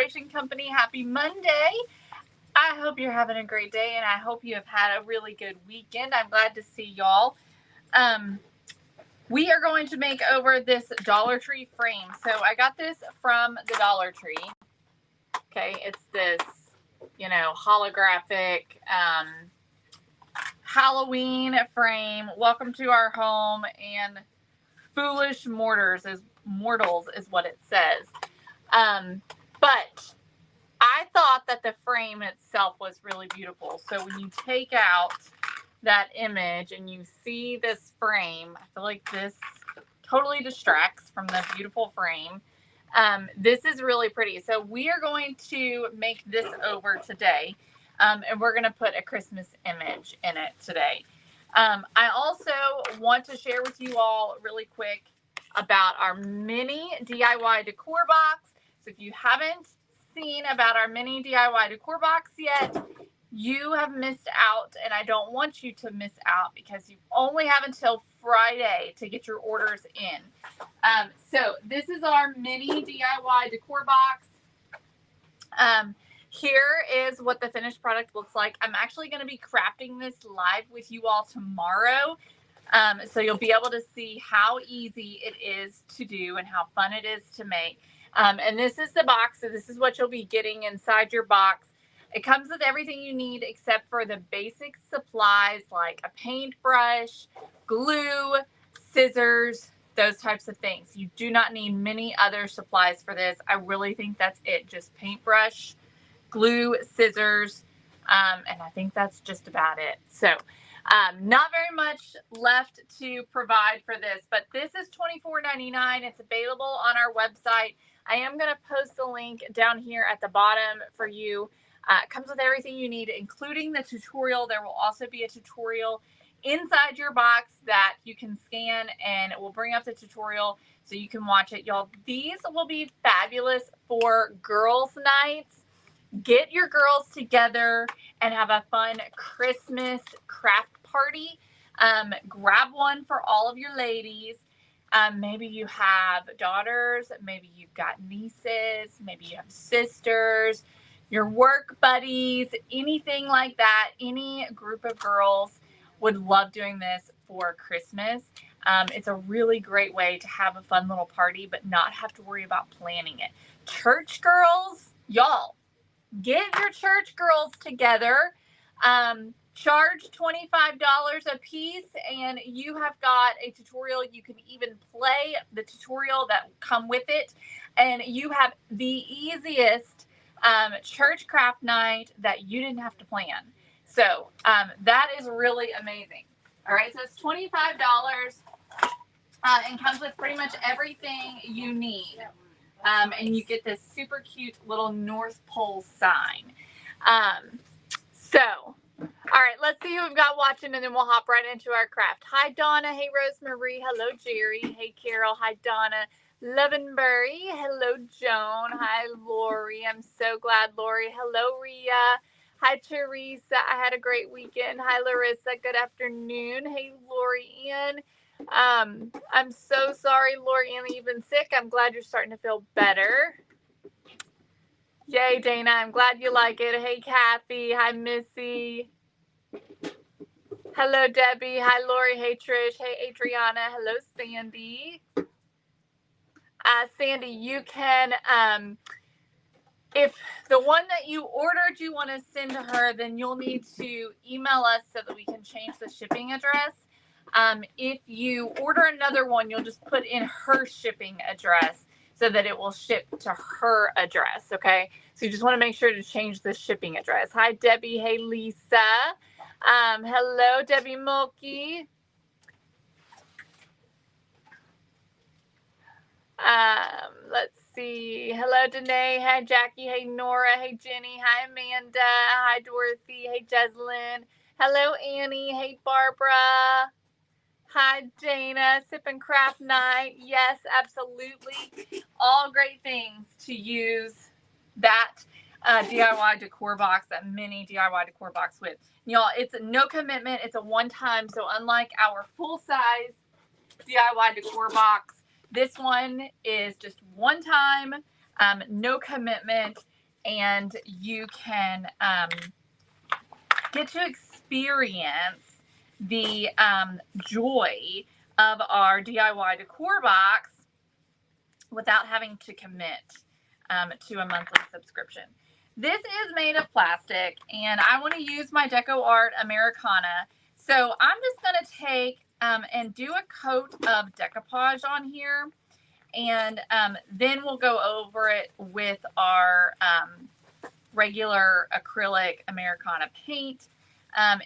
Decoration Company. Happy Monday. I hope you're having a great day, and I hope you have had a really good weekend. I'm glad to see y'all. We are going to make over this Dollar Tree frame. So I got this from the Dollar Tree. Okay, it's this, holographic Halloween frame. Welcome to our home, and foolish mortals is what it says. But I thought that the frame itself was really beautiful. So when you take out that image and you see this frame, I feel like this totally distracts from the beautiful frame. This is really pretty. So we are going to make this over today, and we're going to put a Christmas image in it today. I also want to share with you all really quick about our mini DIY decor box. So if you haven't seen about our mini DIY decor box yet, you have missed out, and I don't want you to miss out because you only have until Friday to get your orders in. So this is our mini DIY decor box. Here is what the finished product looks like. I'm actually going to be crafting this live with you all tomorrow. So you'll be able to see how easy it is to do and how fun it is to make. And this is the box. So this is what you'll be getting inside your box. It comes with everything you need except for the basic supplies like a paintbrush, glue, scissors, those types of things. You do not need many other supplies for this. I really think that's it. Just paintbrush, glue, scissors, and I think that's just about it. So not very much left to provide for this, but this is $24.99. It's available on our website. I am going to post the link down here at the bottom for you. It comes with everything you need, including the tutorial. There will also be a tutorial inside your box that you can scan, and it will bring up the tutorial so you can watch it. Y'all, these will be fabulous for girls' nights. Get your girls together and have a fun Christmas craft party. Grab one for all of your ladies. Maybe you have daughters, maybe you've got nieces, maybe you have sisters, your work buddies, anything like that. Any group of girls would love doing this for Christmas. It's a really great way to have a fun little party, but not have to worry about planning it. Church girls, y'all, get your church girls together. Charge $25 a piece, and you have got a tutorial. You can even play the tutorial that will come with it, and you have the easiest church craft night that you didn't have to plan. So that is really amazing. All right, so it's $25 and comes with pretty much everything you need. And you get this super cute little North Pole sign. All right, let's see who we've got watching, and then we'll hop right into our craft. Hi, Donna. Hey, Rosemary. Hello, Jerry. Hey, Carol. Hi, Donna. Lovenbury. Hello, Joan. Hi, Lori. I'm so glad, Lori. Hello, Ria. Hi, Teresa. I had a great weekend. Hi, Larissa. Good afternoon. Hey, Lori Ann. I'm so sorry, Lori Ann, you've been sick. I'm glad you're starting to feel better. Yay, Dana. I'm glad you like it. Hey, Kathy. Hi, Missy. Hello, Debbie. Hi, Lori. Hey, Trish. Hey, Adriana. Hello, Sandy. Sandy, you can, if the one that you ordered you want to send to her, then you'll need to email us so that we can change the shipping address. If you order another one, you'll just put in her shipping address so that it will ship to her address, okay? So you just want to make sure to change the shipping address. Hi, Debbie. Hey, Lisa. Hello, Debbie Mulkey. Let's see. Hello, Danae. Hi, Jackie. Hey, Nora. Hey, Jenny. Hi, Amanda. Hi, Dorothy. Hey, Jeslyn. Hello, Annie. Hey, Barbara. Hi, Dana. Sip and Craft Night. Yes, absolutely. All great things to use that DIY decor box, that mini DIY decor box with. Y'all, it's no commitment. It's a one-time. So unlike our full-size DIY decor box, this one is just one time, no commitment. and you can get to experience the joy of our DIY decor box without having to commit to a monthly subscription. This is made of plastic, and I want to use my Deco Art Americana. So I'm just going to take and do a coat of decoupage on here, and then we'll go over it with our regular acrylic Americana paint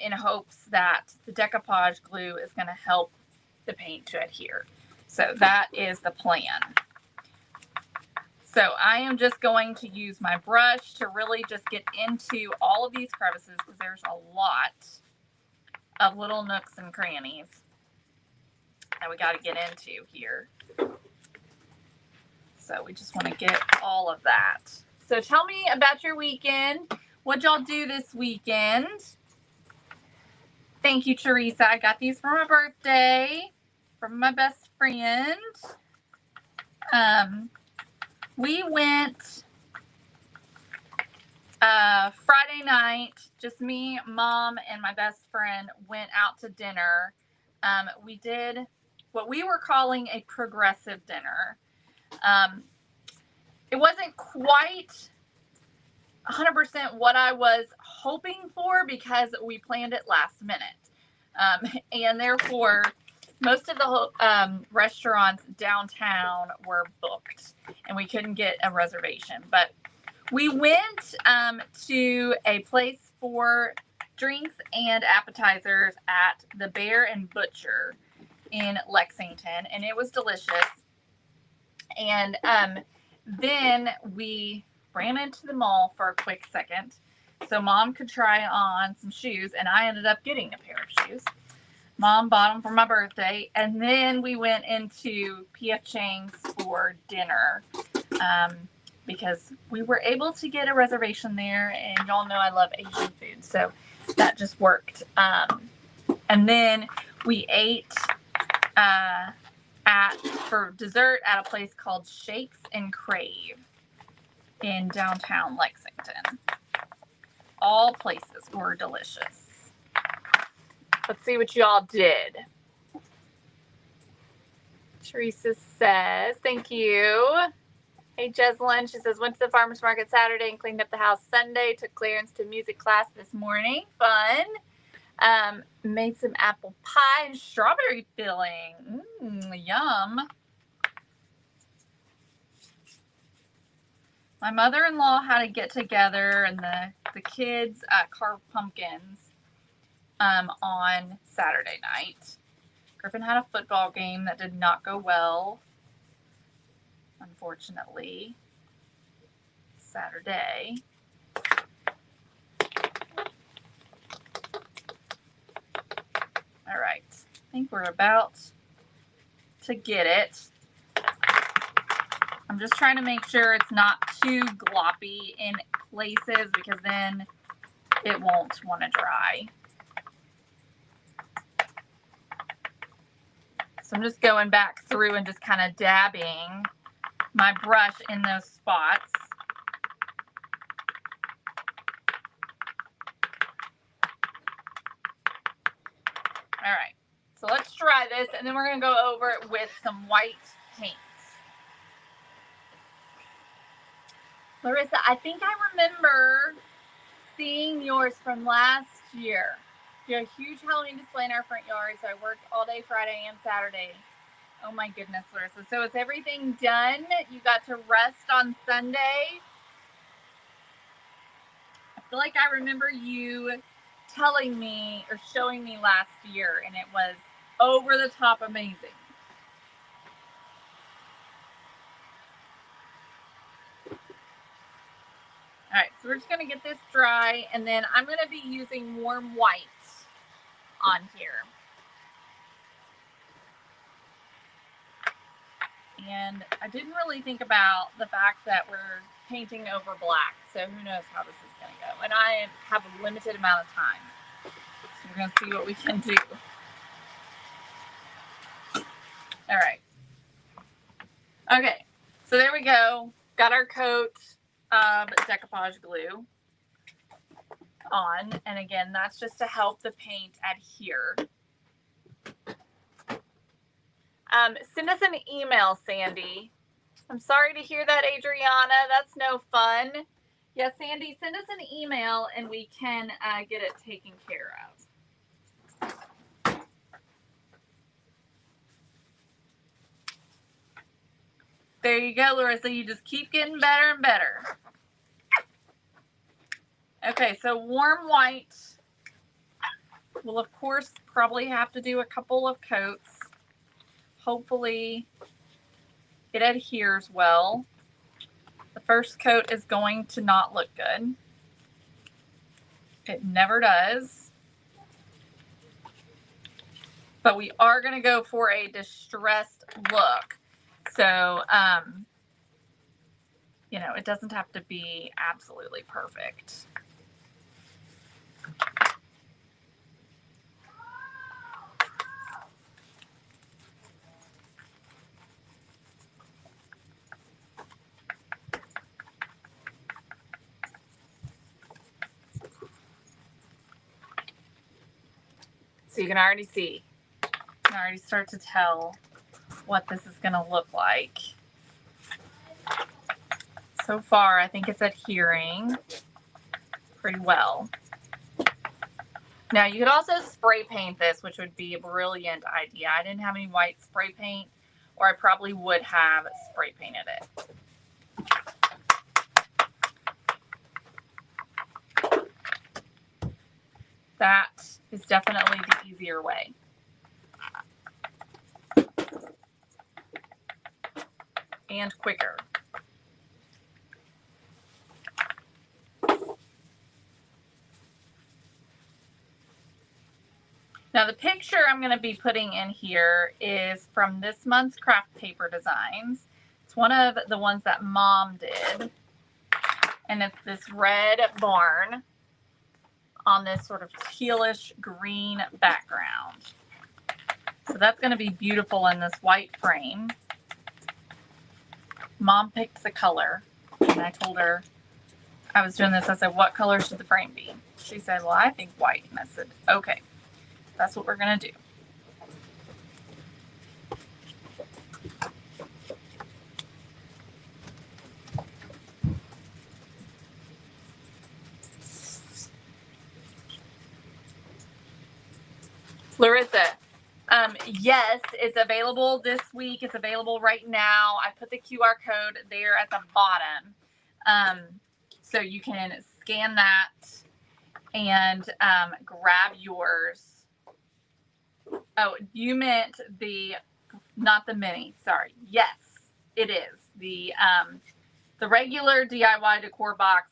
in hopes that the decoupage glue is going to help the paint to adhere. So that is the plan. So I am just going to use my brush to really just get into all of these crevices, because there's a lot of little nooks and crannies that we got to get into here. So we just want to get all of that. So tell me about your weekend. What'd y'all do this weekend? Thank you, Teresa. I got these for my birthday from my best friend. We went Friday night, just me, Mom, and my best friend went out to dinner. We did what we were calling a progressive dinner. It wasn't quite 100% what I was hoping for, because we planned it last minute. And therefore, most of the restaurants downtown were booked, and we couldn't get a reservation. But we went to a place for drinks and appetizers at the Bear and Butcher in Lexington, and it was delicious. And then we ran into the mall for a quick second so Mom could try on some shoes, and I ended up getting a pair of shoes. Mom bought them for my birthday, and then we went into P.F. Chang's for dinner because we were able to get a reservation there, and y'all know I love Asian food, so that just worked. And then we ate for dessert at a place called Shakes and Crave in downtown Lexington. All places were delicious. Let's see what y'all did. Teresa says, thank you. Hey, Jeslyn, she says, went to the farmer's market Saturday and cleaned up the house Sunday. Took Clarence to music class this morning. Fun. Made some apple pie and strawberry filling. Yum. My mother-in-law had to get together, and the kids carved pumpkins on Saturday night. Griffin had a football game that did not go well, unfortunately, Saturday. All right, I think we're about to get it. I'm just trying to make sure it's not too gloppy in places, because then it won't want to dry. So I'm just going back through and just kind of dabbing my brush in those spots. All right, so let's try this, and then we're going to go over it with some white paint. Larissa, I think I remember seeing yours from last year. You had a huge Halloween display in our front yard, so I worked all day Friday and Saturday. Oh my goodness, Larissa. So is everything done? You got to rest on Sunday? I feel like I remember you telling me or showing me last year, and it was over the top amazing. All right, so we're just going to get this dry, and then I'm going to be using warm white on here. And I didn't really think about the fact that we're painting over black, so who knows how this is going to go. And I have a limited amount of time, so we're going to see what we can do. All right. Okay, so there we go. Got our coat of decoupage glue on. And again, that's just to help the paint adhere. Send us an email, Sandy. I'm sorry to hear that, Adriana. That's no fun. Yeah, Sandy, send us an email and we can get it taken care of. There you go, Larissa. You just keep getting better and better. Okay, so warm white. We'll, of course, probably have to do a couple of coats. Hopefully it adheres well. The first coat is going to not look good. It never does. But we are going to go for a distressed look. So, you know, it doesn't have to be absolutely perfect. So you can already see, you can already start to tell what this is going to look like. So far, I think it's adhering pretty well. Now, you could also spray paint this, which would be a brilliant idea. I didn't have any white spray paint, or I probably would have spray painted it. That is definitely the easier way. And quicker. Now the picture I'm going to be putting in here is from this month's Craft Paper Designs. It's one of the ones that Mom did. And it's this red barn on this sort of tealish green background. So that's going to be beautiful in this white frame. Mom picked the color, and I told her I was doing this. I said, what color should the frame be? She said, well, I think white. And I said, okay, that's what we're going to do. Larissa, yes, it's available this week. It's available right now. I put the QR code there at the bottom. So you can scan that and grab yours. Oh, you meant not the mini. Sorry. Yes, it is. The regular DIY decor box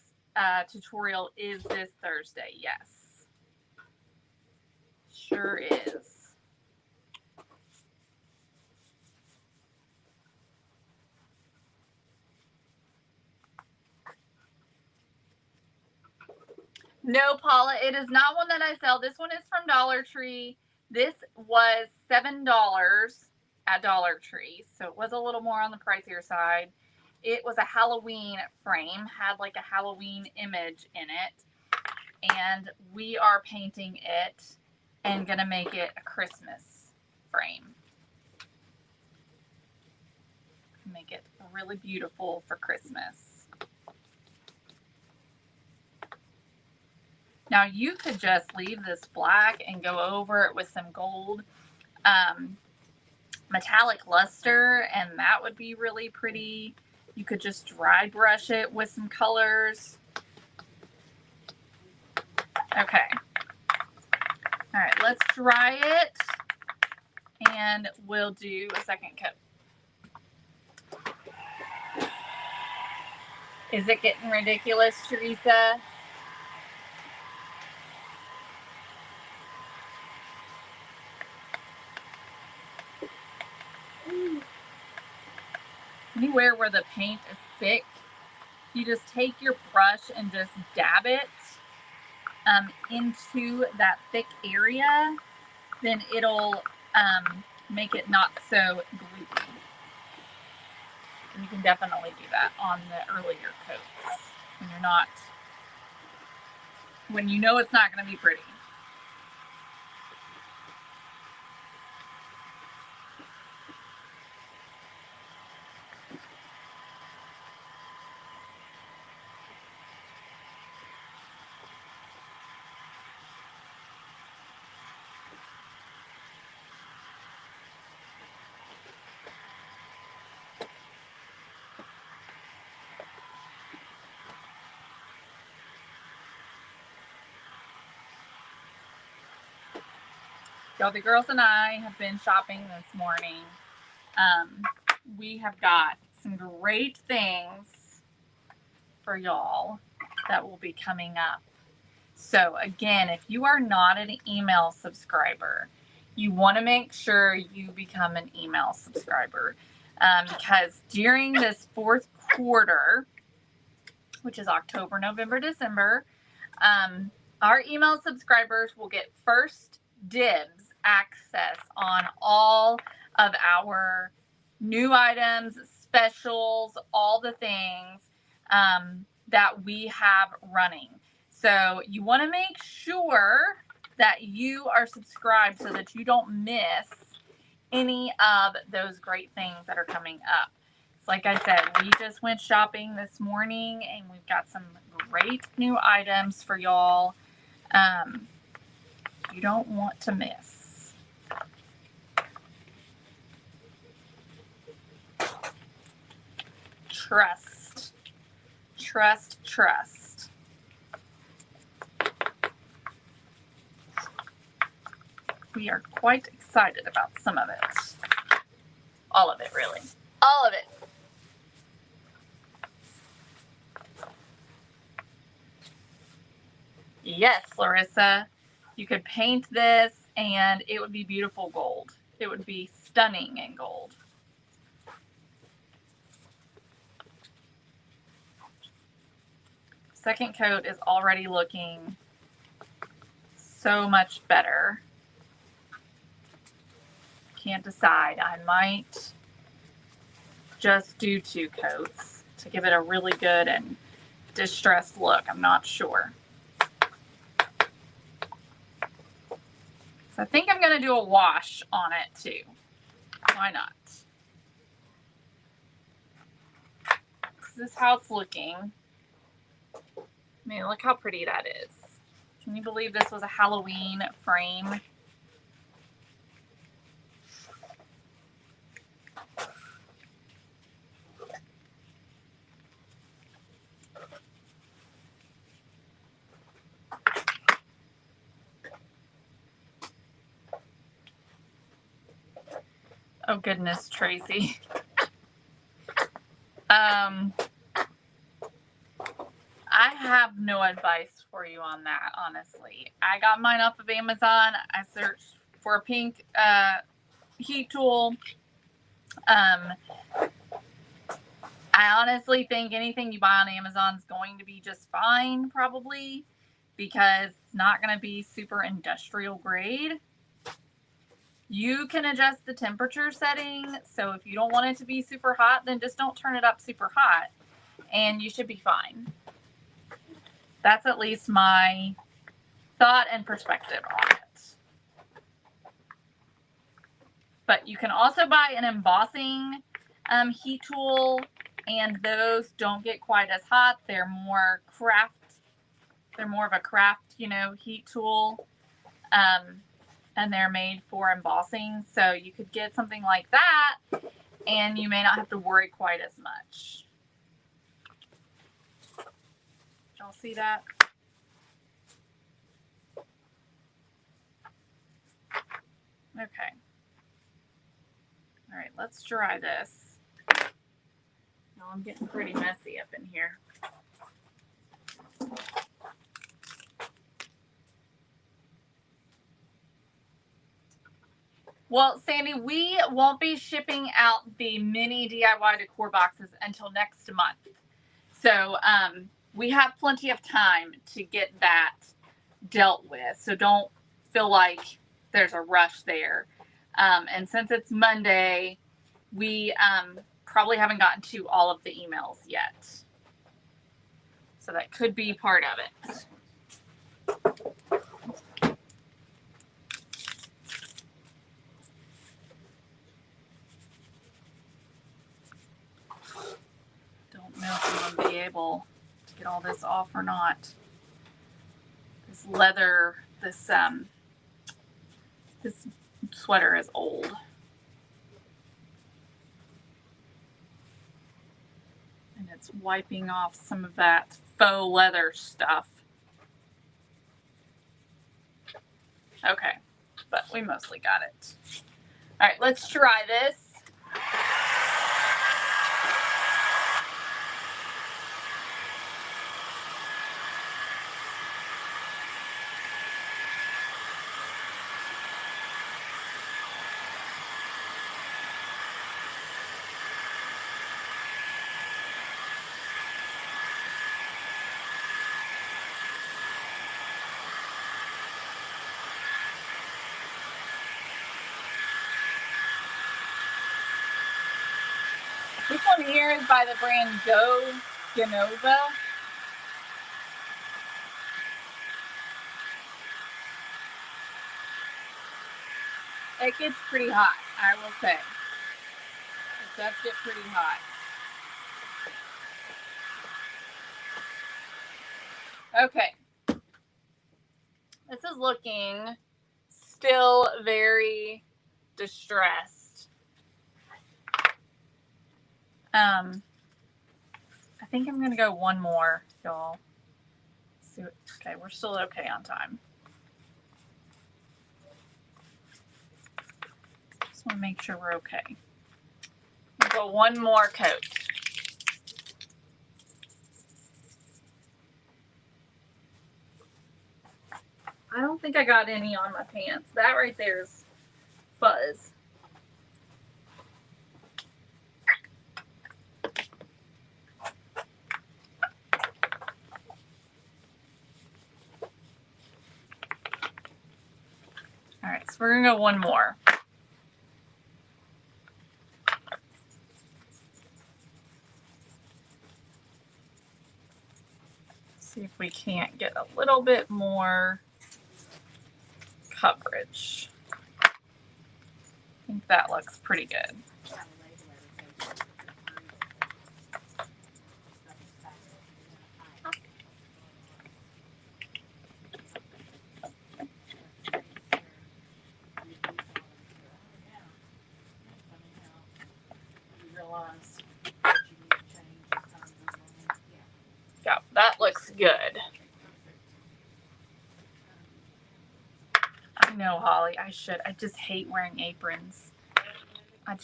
tutorial is this Thursday. Yes. Sure is. No, Paula, it is not one that I sell. This one is from Dollar Tree. This was $7 at Dollar Tree, so it was a little more on the pricier side. It was a Halloween frame, had like a Halloween image in it, and we are painting it and gonna make it a Christmas frame. Make it really beautiful for Christmas. Now you could just leave this black and go over it with some gold metallic luster, and that would be really pretty. You could just dry brush it with some colors. Okay. All right, let's dry it and we'll do a second coat. Is it getting ridiculous, Teresa? Anywhere where the paint is thick, you just take your brush and just dab it into that thick area, then it'll make it not so gluey. And you can definitely do that on the earlier coats. when you know it's not going to be pretty. So the girls and I have been shopping this morning. We have got some great things for y'all that will be coming up. So again, if you are not an email subscriber, you want to make sure you become an email subscriber, because during this fourth quarter, which is October, November, December, our email subscribers will get first dibs access on all of our new items, specials, all the things that we have running. So you want to make sure that you are subscribed so that you don't miss any of those great things that are coming up. So like I said, we just went shopping this morning and we've got some great new items for y'all. You don't want to miss. Trust. Trust, trust. We are quite excited about some of it. All of it, really. All of it. Yes, Larissa. You could paint this and it would be beautiful gold. It would be stunning in gold. Second coat is already looking so much better. Can't decide. I might just do 2 coats to give it a really good and distressed look. I'm not sure. So I think I'm going to do a wash on it too. Why not? This is how it's looking. I mean, look how pretty that is. Can you believe this was a Halloween frame? Oh goodness, Tracy. I have no advice for you on that, honestly. I got mine off of Amazon. I searched for a pink heat tool. I honestly think anything you buy on Amazon is going to be just fine, probably, because it's not going to be super industrial grade. You can adjust the temperature setting, so if you don't want it to be super hot, then just don't turn it up super hot, and you should be fine. That's at least my thought and perspective on it. But you can also buy an embossing heat tool, and those don't get quite as hot. They're more of a craft, heat tool. And they're made for embossing. So you could get something like that and you may not have to worry quite as much. Y'all see that? Okay. All right, let's dry this. Now I'm getting pretty messy up in here. Well, Sandy, we won't be shipping out the mini DIY decor boxes until next month. So we have plenty of time to get that dealt with. So don't feel like there's a rush there. And since it's Monday, we probably haven't gotten to all of the emails yet. So that could be part of it. Don't know if I'm going to be able to get all this off or not. This leather, this sweater is old. And it's wiping off some of that faux leather stuff. Okay, but we mostly got it. All right, let's try this. This one here is by the brand Genova. It gets pretty hot, I will say. It does get pretty hot. Okay. This is looking still very distressed. I think I'm gonna go one more, y'all. Okay, we're still okay on time. Just want to make sure we're okay. We'll go one more coat. I don't think I got any on my pants. That right there is fuzz. All right, so we're gonna go one more. See if we can't get a little bit more coverage. I think that looks pretty good. Yeah, that looks good. I know, Holly, I should. I just hate wearing aprons. I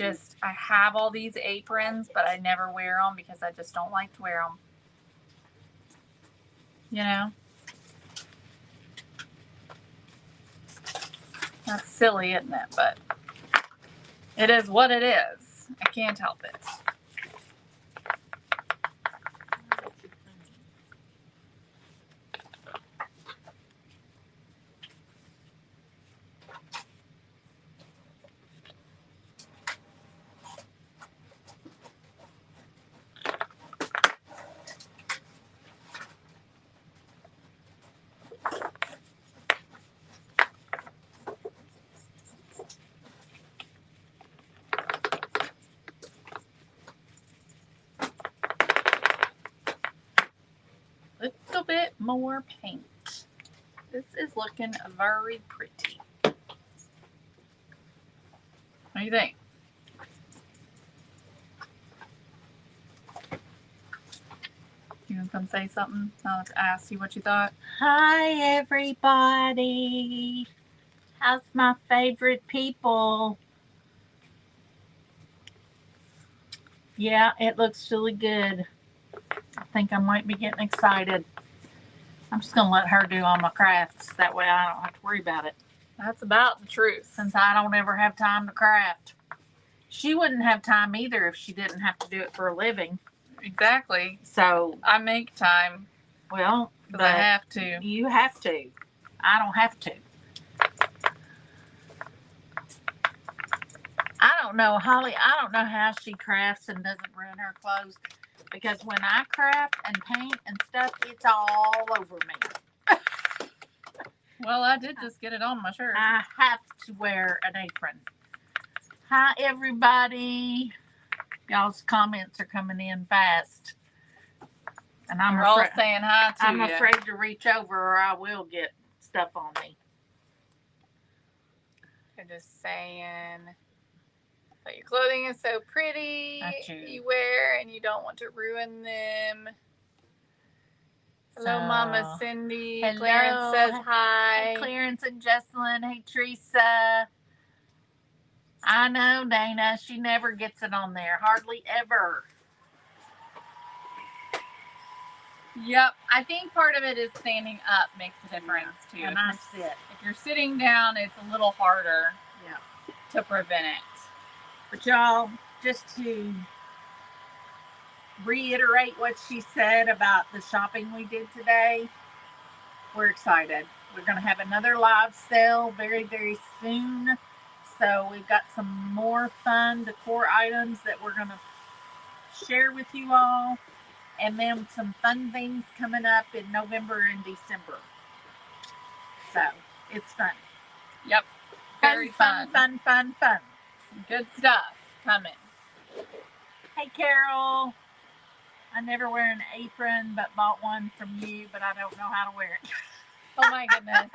have all these aprons, but I never wear them because I just don't like to wear them. You know? That's silly, isn't it? But it is what it is. I can't help it. Little bit more paint. This is looking very pretty. What do you think? You gonna come say something? I'll ask you what you thought. Hi, everybody. How's my favorite people? Yeah, it looks really good. I think I might be getting excited. I'm just going to let her do all my crafts. That way I don't have to worry about it. That's about the truth. Since I don't ever have time to craft. She wouldn't have time either if she didn't have to do it for a living. Exactly. So I make time. Well, but I have to. You have to. I don't have to. I don't know, Holly. I don't know how she crafts and doesn't ruin her clothes. because when I craft and paint and stuff, it's all over me. Well, I did just get it on my shirt. I have to wear an apron. Hi, everybody. Y'all's comments are coming in fast. And We're all saying hi to I'm you. afraid to reach over or I will get stuff on me. They're just saying, but your clothing is so pretty. You wear and you don't want to ruin them. Hello, Mama Cindy. Hello. Clarence says hi. Hey, Clarence and Jesselyn. Hey, Teresa. I know, Dana. She never gets it on there. Hardly ever. Yep. I think part of it is standing up makes a difference, too. And I sit. If you're sitting down, it's a little harder to prevent it. But y'all, just to reiterate what she said about the shopping we did today, we're excited. We're going to have another live sale very, very soon. So we've got some more fun decor items that we're going to share with you all. And then some fun things coming up in November and December. So it's fun. Yep. Very fun. Fun. Some good stuff coming. Hey, Carol. I never wear an apron, but bought one from you, but I don't know how to wear it. Oh my goodness.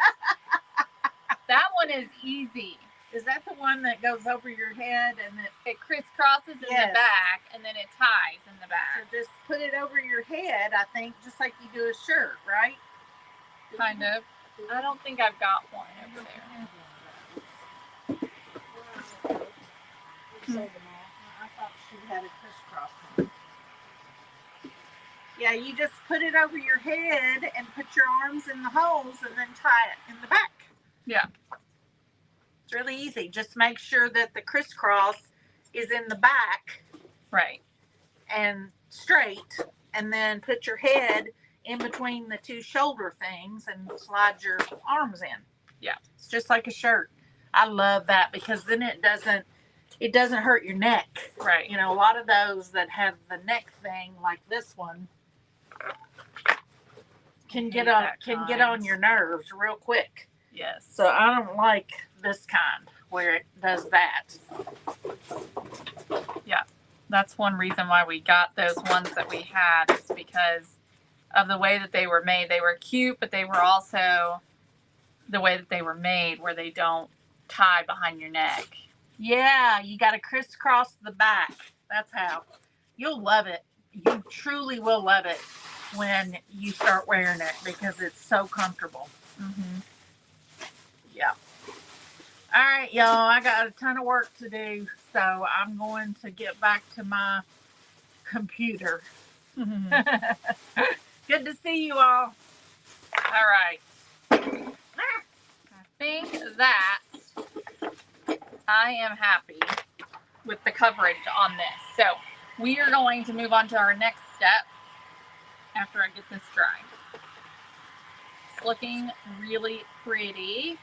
That one is easy. Is that the one that goes over your head and it crisscrosses in the back and then it ties in the back? So just put it over your head, I think, just like you do a shirt, right? Kind of. I don't think I've got one over there. I thought she had a crisscross one. Yeah, you just put it over your head and put your arms in the holes and then tie it in the back. Yeah. It's really easy. Just make sure that the crisscross is in the back. Right. And straight. And then put your head in between the two shoulder things and slide your arms in. Yeah. It's just like a shirt. I love that because then it doesn't hurt your neck. Right. You know, a lot of those that have the neck thing like this one can get on your nerves real quick. Yes. So I don't like this kind where it does that. Yeah. That's one reason why we got those ones that we had is because of the way that they were made. They were cute, but they were also the way that they were made where they don't tie behind your neck. Yeah, you got to crisscross the back. That's how. You'll love it. You truly will love it when you start wearing it because it's so comfortable. Mm-hmm. Yeah. All right, y'all. I got a ton of work to do, so I'm going to get back to my computer. Good to see you all. All right. I think that I am happy with the coverage on this. So we are going to move on to our next step after I get this dry. It's looking really pretty.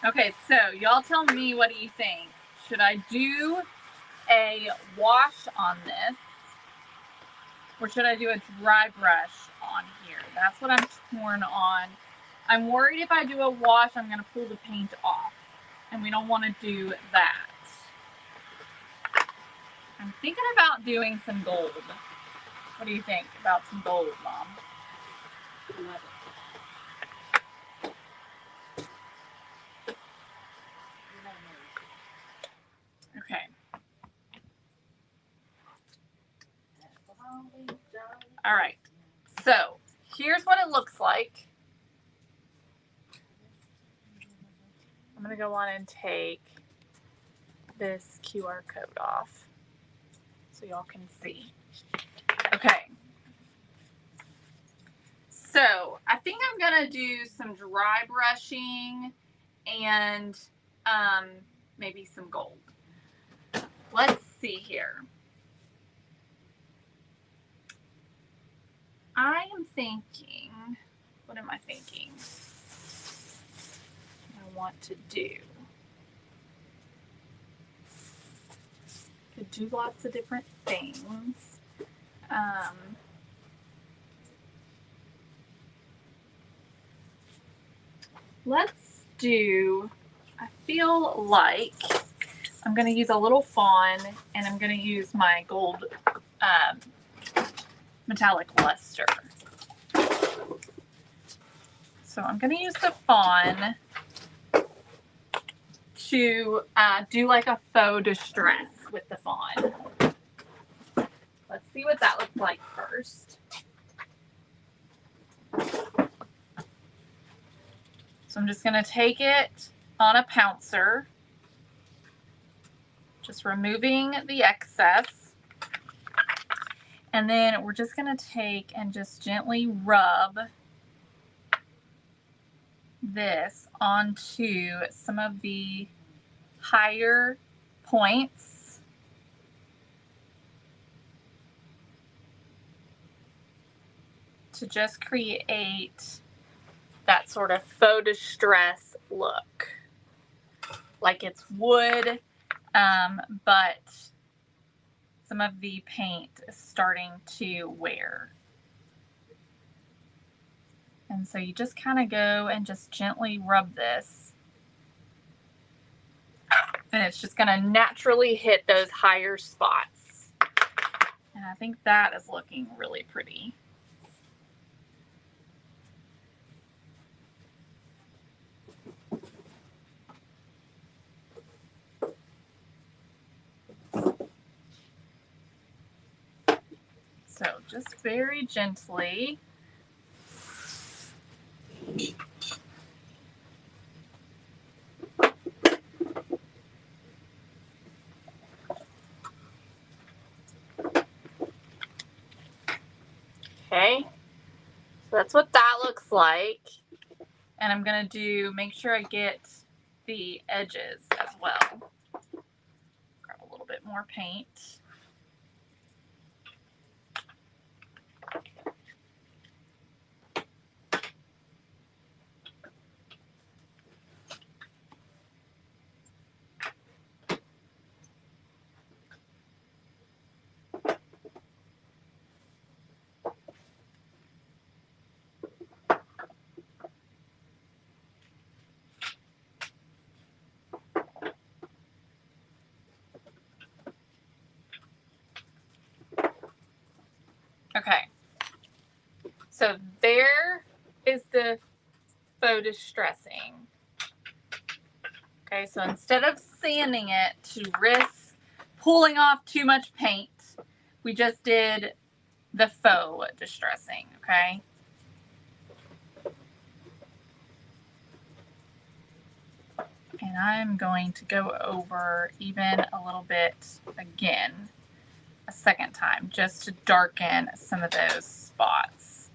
Okay, so y'all tell me, what do you think? Should I do a wash on this? Or should I do a dry brush on here? That's what I'm torn on. I'm worried if I do a wash, I'm going to pull the paint off. And we don't want to do that. I'm thinking about doing some gold. What do you think about some gold, Mom? Love it. Okay. All right. So here's what it looks like. I'm going to go on and take this QR code off so y'all can see. Okay. So I think I'm going to do some dry brushing and maybe some gold. Let's see here. I am thinking, what am I thinking? I want to do. Could do lots of different things. Let's do, I feel like I'm going to use a little fawn, and I'm going to use my gold metallic luster. So I'm going to use the fawn to do like a faux distress with the fawn. Let's see what that looks like first. So I'm just going to take it on a pouncer, just removing the excess. And then we're just going to take and just gently rub this onto some of the higher points. To just create that sort of faux distress look. Like it's wood, but some of the paint is starting to wear. And so you just kind of go and just gently rub this. And it's just going to naturally hit those higher spots. And I think that is looking really pretty. So just very gently. Okay, so that's what that looks like. And I'm gonna make sure I get the edges as well. Grab a little bit more paint. Okay, so there is the faux distressing. Okay, so instead of sanding it to risk pulling off too much paint, we just did the faux distressing, okay? And I'm going to go over even a little bit again, a second time, just to darken some of those spots.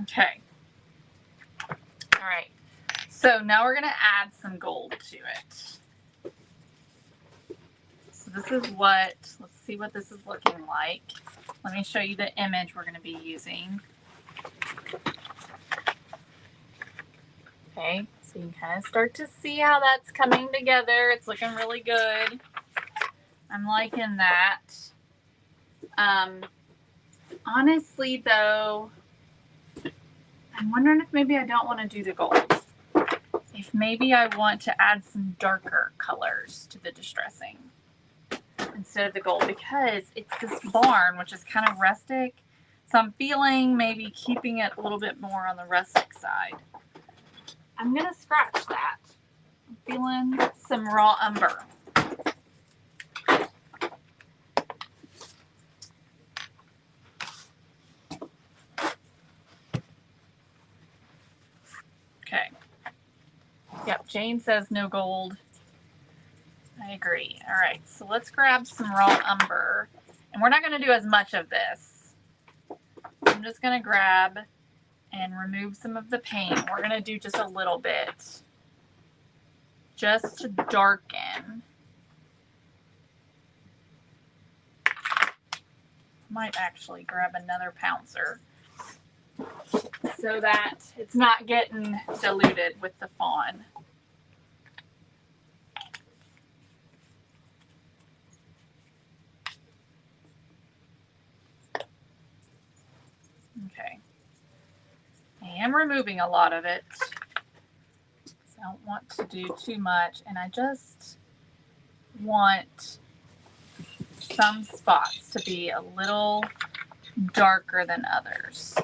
Okay. All right. So now we're going to add some gold to it. So this is let's see what this is looking like. Let me show you the image we're going to be using. Okay, so you can kind of start to see how that's coming together. It's looking really good. I'm liking that. Honestly, though, I'm wondering if maybe I don't want to do the gold. If maybe I want to add some darker colors to the distressing instead of the gold, because it's this barn, which is kind of rustic. So I'm feeling maybe keeping it a little bit more on the rustic side. I'm going to scratch that. I'm feeling some raw umber. Yep, Jane says no gold. I agree. All right, so let's grab some raw umber. And we're not going to do as much of this. I'm just going to grab and remove some of the paint. We're going to do just a little bit, just to darken. Might actually grab another pouncer so that it's not getting diluted with the fawn. Okay. I am removing a lot of it. I don't want to do too much, and I just want some spots to be a little darker than others.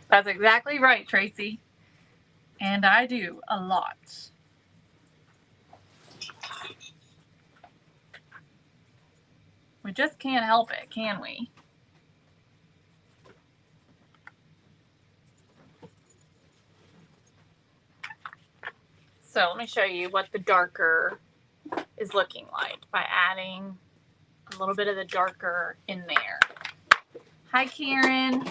That's exactly right, Tracy. And I do a lot. We just can't help it, can we? So let me show you what the darker is looking like by adding a little bit of the darker in there. Hi, Karen.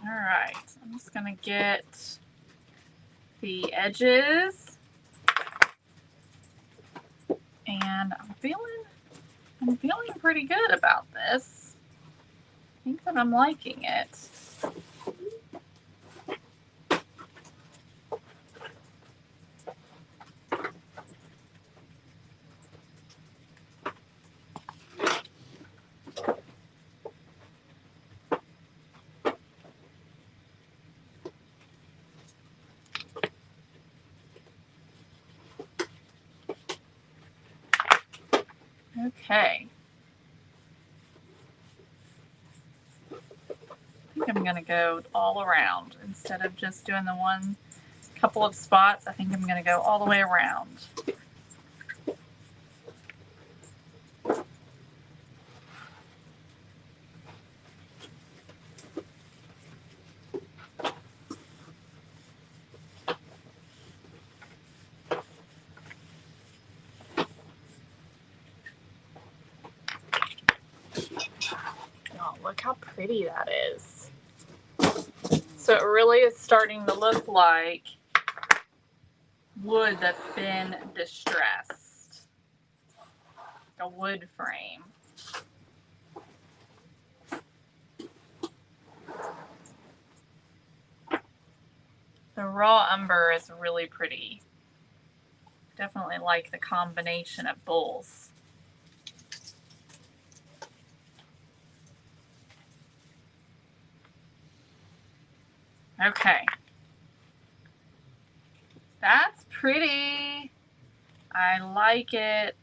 All right, I'm just gonna get the edges, and I'm feeling pretty good about this. I think that I'm liking it. Okay. I think I'm gonna go all around instead of just doing the one couple of spots. I think I'm gonna go all the way around. Oh, look how pretty that is. So it really is starting to look like wood that's been distressed. A wood frame. The raw umber is really pretty. Definitely like the combination of both. Okay. That's pretty. I like it.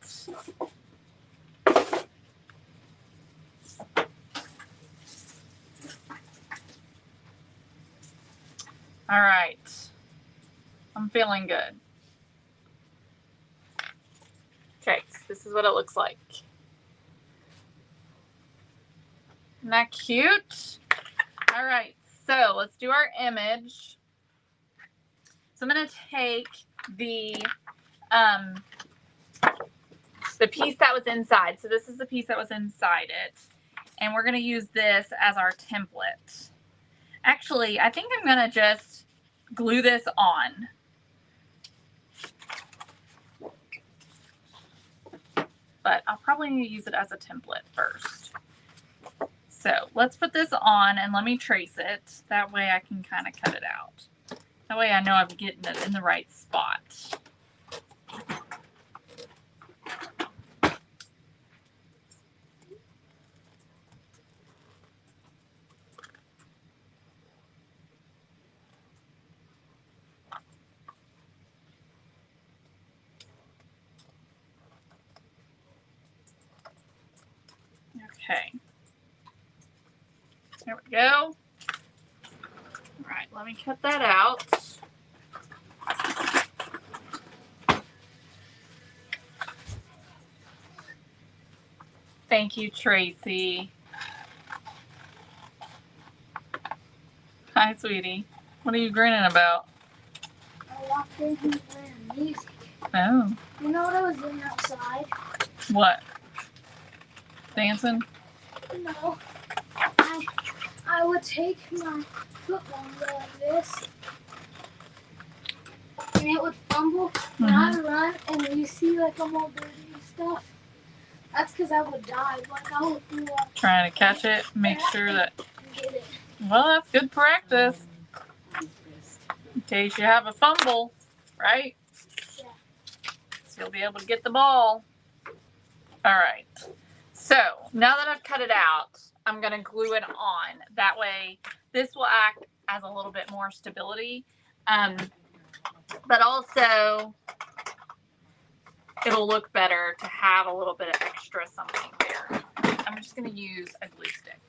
All right. I'm feeling good. Okay, so this is what it looks like. Isn't that cute? All right, so let's do our image. So I'm gonna take the piece that was inside. So this is the piece that was inside it. And we're gonna use this as our template. Actually, I think I'm gonna just glue this on. But I'll probably use it as a template first. So let's put this on and let me trace it. That way I can kind of cut it out. That way I know I'm getting it in the right spot. Okay. There we go. All right, let me cut that out. Thank you, Tracy. Hi, sweetie. What are you grinning about? I walked in here playing music. Oh. You know what I was doing outside? What? Dancing? No. I would take my football and go like this. And it would fumble. And I would run and you see like I'm all dirty and stuff. That's because I would dive. Like I would do Trying to catch it, make sure that. get it. Well, that's good practice. In case you have a fumble, right? Yeah. So you'll be able to get the ball. All right. So now that I've cut it out, I'm going to glue it on. That way, this will act as a little bit more stability. But also, it'll look better to have a little bit of extra something there. I'm just going to use a glue stick.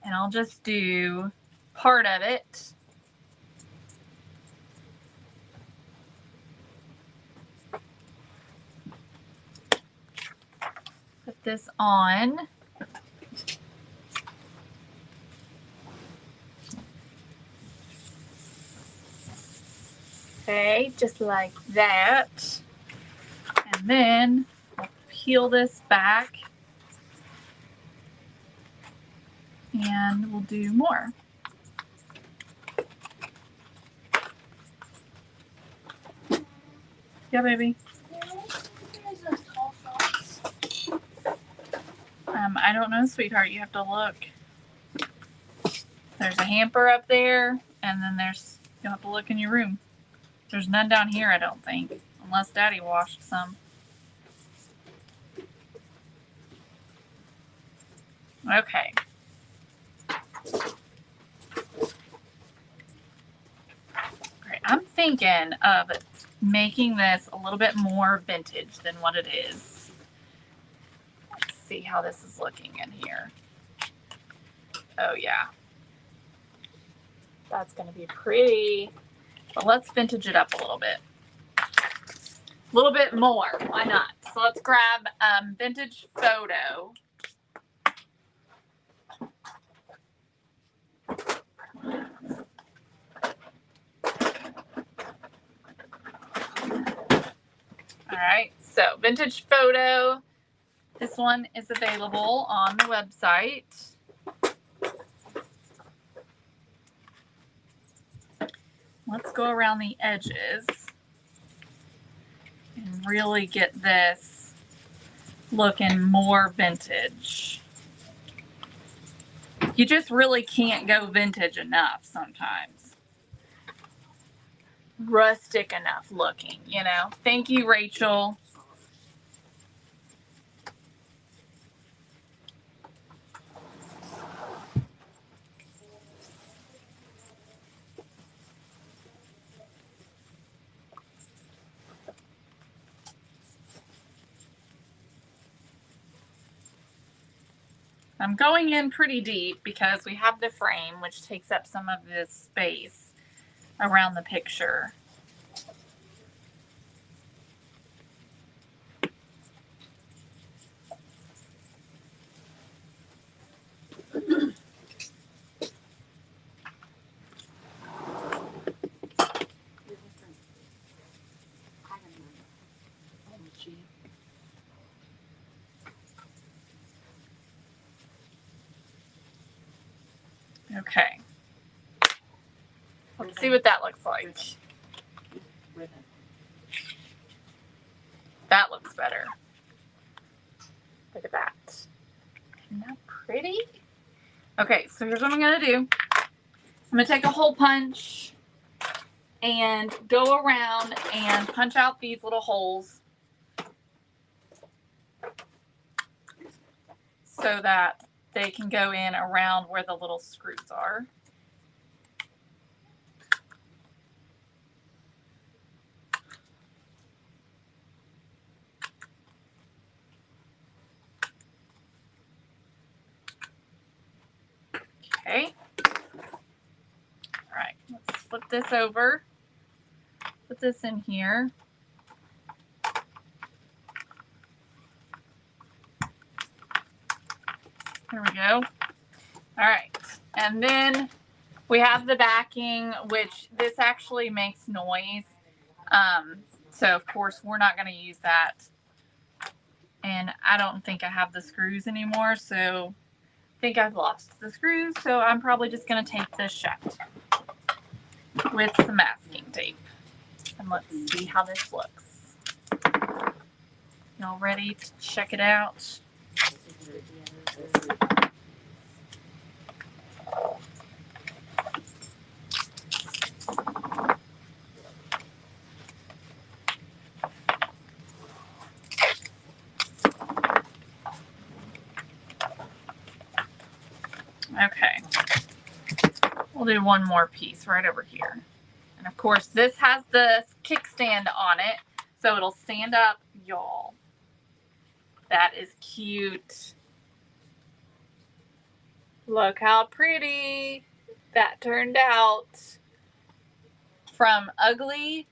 And I'll just do part of it. Put this on. Okay, just like that. And then we'll peel this back. And we'll do more. Yeah, baby. I don't know, sweetheart. You have to look. There's a hamper up there, and then you'll have to look in your room. There's none down here, I don't think, unless Daddy washed some. Okay. Alright, I'm thinking of making this a little bit more vintage than what it is. Let's see how this is looking in here. Oh yeah. That's going to be pretty. But let's vintage it up a little bit. A little bit more. Why not? So let's grab vintage photo. All right. So vintage photo. This one is available on the website. Let's go around the edges and really get this looking more vintage. You just really can't go vintage enough sometimes. Rustic enough looking, you know. Thank you, Rachel. I'm going in pretty deep because we have the frame, which takes up some of this space around the picture. Okay. Let's see what that looks like. That looks better. Look at that. Isn't that pretty? Okay, so here's what I'm going to do. I'm going to take a hole punch and go around and punch out these little holes so that they can go in around where the little screws are. Okay. All right, let's flip this over. Put this in here. There we go. All right, and then we have the backing, which this actually makes noise. So of course we're not going to use that. And I don't think I have the screws anymore, so I think I've lost the screws. So I'm probably just going to tape this shut with some masking tape. And let's see how this looks. Y'all ready to check it out? Okay. We'll do one more piece right over here. And of course, this has the kickstand on it, so it'll stand up, y'all. That is cute. Look how pretty that turned out. From ugly,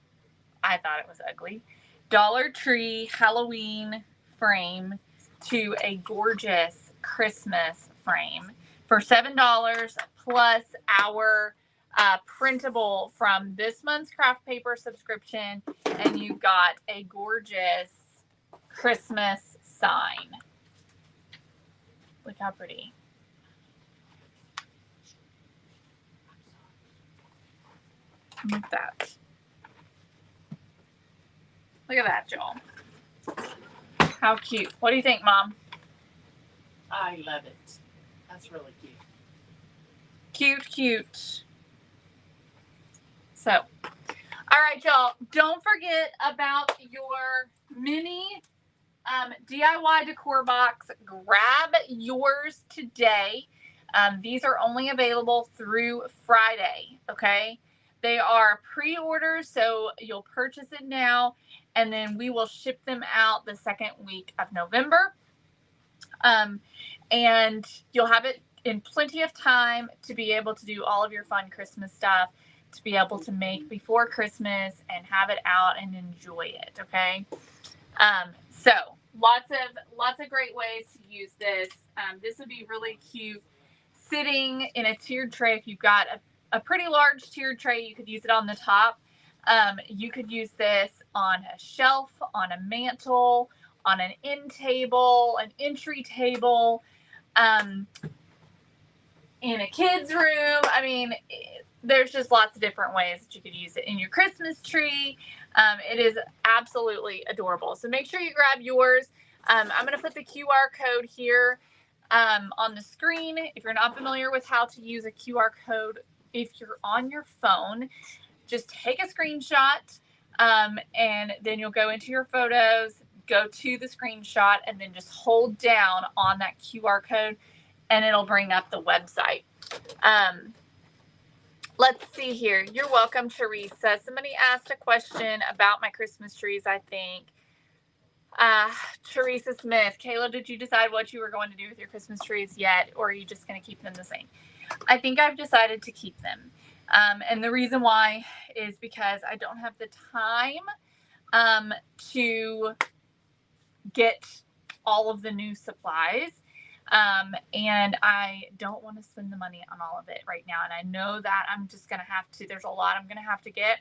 I thought it was ugly, Dollar Tree Halloween frame to a gorgeous Christmas frame for $7 plus our printable from this month's craft paper subscription, and you've got a gorgeous Christmas sign. Look how pretty. Look at that. Look at that, y'all. How cute. What do you think, Mom? I love it. That's really cute. Cute, cute. So, all right, y'all. Don't forget about your mini DIY decor box. Grab yours today. These are only available through Friday, okay? They are pre-orders, so you'll purchase it now, and then we will ship them out the second week of November. And you'll have it in plenty of time to be able to do all of your fun Christmas stuff, to be able to make before Christmas and have it out and enjoy it, okay? So lots of great ways to use this. This would be really cute sitting in a tiered tray. If you've got a pretty large tiered tray, you could use it on the top. You could use this on a shelf, on a mantle, on an end table, an entry table, in a kid's room. I mean, there's just lots of different ways that you could use it in your Christmas tree. It is absolutely adorable. So make sure you grab yours. I'm going to put the QR code here on the screen. If you're not familiar with how to use a QR code, if you're on your phone, just take a screenshot and then you'll go into your photos, go to the screenshot, and then just hold down on that QR code and it'll bring up the website. Let's see here. You're welcome, Teresa. Somebody asked a question about my Christmas trees, I think. Teresa Smith, Kayla, did you decide what you were going to do with your Christmas trees yet, or are you just going to keep them the same? I think I've decided to keep them. And the reason why is because I don't have the time to get all of the new supplies. And I don't want to spend the money on all of it right now. And I know that I'm just going to have to, there's a lot I'm going to have to get.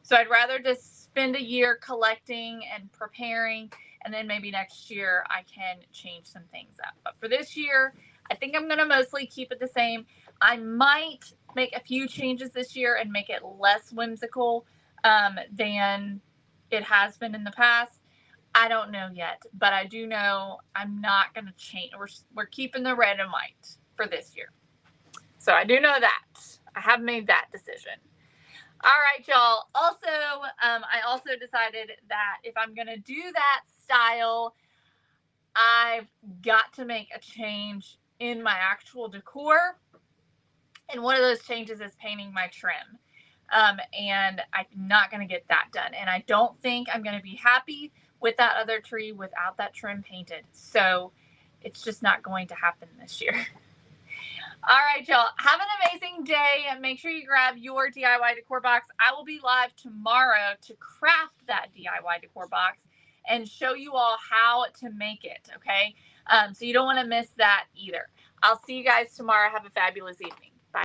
So I'd rather just spend a year collecting and preparing, and then maybe next year I can change some things up. But for this year, I think I'm going to mostly keep it the same. I might make a few changes this year and make it less whimsical than it has been in the past. I don't know yet, but I do know I'm not going to change. We're keeping the red and white for this year. So I do know that. I have made that decision. All right, y'all. Also, I also decided that if I'm going to do that style, I've got to make a change in my actual decor. And one of those changes is painting my trim. And I'm not going to get that done. And I don't think I'm going to be happy with that other tree without that trim painted. So it's just not going to happen this year. All right, y'all. Have an amazing day. And make sure you grab your DIY decor box. I will be live tomorrow to craft that DIY decor box and show you all how to make it, okay? So you don't want to miss that either. I'll see you guys tomorrow. Have a fabulous evening.